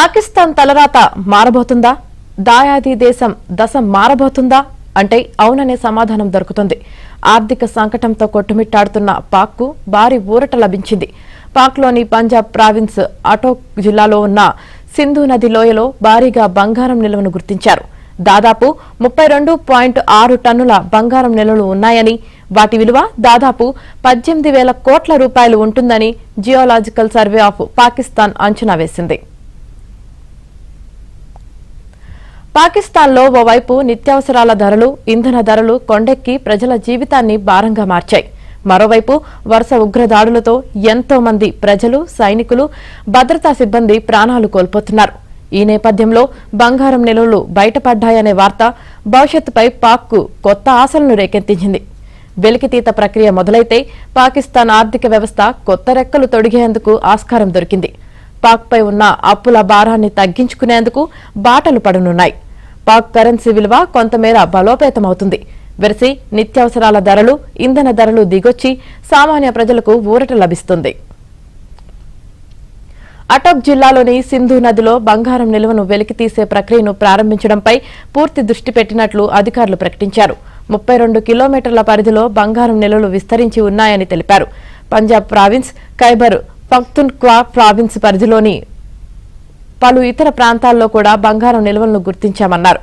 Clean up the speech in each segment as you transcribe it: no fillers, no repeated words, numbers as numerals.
పాకిస్తాన్ తలరాత మారబోతుందా? దాయాది దేశం దశ మారబోతుందా అంటే అవుననే సమాధానం దొరుకుతుంది. ఆర్థిక సంకటంతో కొట్టుమిట్టాడుతున్న పాక్కు భారీ ఊరట లభించింది. పాక్లోని పంజాబ్ ప్రావిన్స్ అటోక్ జిల్లాలో ఉన్న సింధు నది లోయలో భారీగా బంగారం నిల్వను గుర్తించారు. దాదాపు 32.6 టన్నుల బంగారం నిల్వలు ఉన్నాయని, వాటి విలువ దాదాపు 18,000 కోట్ల రూపాయలు ఉంటుందని జియోలాజికల్ సర్వే ఆఫ్ పాకిస్తాన్ అంచనా వేసింది. పాకిస్తాన్లో ఓవైపు నిత్యావసరాల ధరలు, ఇంధన ధరలు కొండెక్కి ప్రజల జీవితాన్ని భారంగా మార్చాయి. మరోవైపు వరుస ఉగ్రదాడులతో ఎంతో మంది ప్రజలు, సైనికులు, భద్రతా సిబ్బంది ప్రాణాలు కోల్పోతున్నారు. ఈ నేపథ్యంలో బంగారం నిల్వలు బయటపడ్డాయనే వార్త భవిష్యత్తుపై పాక్కు కొత్త ఆశలను రేకెత్తించింది. వెలికితీత ప్రక్రియ మొదలైతే పాకిస్తాన్ ఆర్థిక వ్యవస్థ కొత్త రెక్కలు తొడిగేందుకు ఆస్కారం దొరికింది. పాక్పై ఉన్న అప్పుల భారాన్ని తగ్గించుకునేందుకు బాటలు పడనున్నాయి. పాక్ కరెన్సీ విలువ కొంతమేర బలోపేతమవుతుంది. వెరసి నిత్యావసరాల ధరలు, ఇంధన ధరలు దిగొచ్చి సామాన్య ప్రజలకు ఊరట లభిస్తుంది. అటోక్ జిల్లాలోని సింధు నదిలో బంగారం నిల్వను వెలికితీసే ప్రక్రియను ప్రారంభించడంపై పూర్తి దృష్టి పెట్టినట్లు అధికారులు ప్రకటించారు. 32 కిలోమీటర్ల పరిధిలో బంగారం నిల్వలు విస్తరించి ఉన్నాయని తెలిపారు. పంజాబ్ ప్రావిన్స్, ఖైబర్ పఖ్తూన్ఖ్వా ప్రావిన్స్ పరిధిలోని పలు ఇతర ప్రాంతాల్లో కూడా బంగారం నిల్వలను గుర్తించామన్నారు.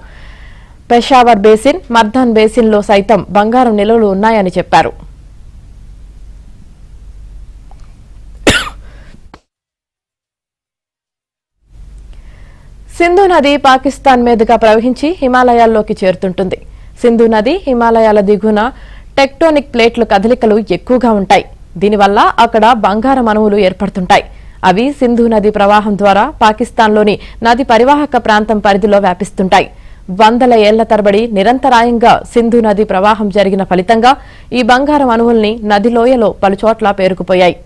పెషావర్ బేసిన్, మర్దాన్ బేసిన్లో సైతం బంగారం నిల్వలు ఉన్నాయని చెప్పారు. సింధు నది పాకిస్తాన్ మీదుగా ప్రవహించి హిమాలయాల్లోకి చేరుతుంటుంది. సింధు నది హిమాలయాల దిగువన టెక్టోనిక్ ప్లేట్ల కదలికలు ఎక్కువగా ఉంటాయి. దీనివల్ల అక్కడ బంగారం అణువులు ఏర్పడుతుంటాయి. అవి సింధు నది ప్రవాహం ద్వారా పాకిస్తాన్లోని నది పరివాహక ప్రాంతం పరిధిలో వ్యాపిస్తుంటాయి. వందల ఏళ్ల తరబడి నిరంతరాయంగా సింధు నది ప్రవాహం జరిగిన ఫలితంగా ఈ బంగారం అణువుల్ని నది లోయలో పలుచోట్ల పేరుకుపోయాయి.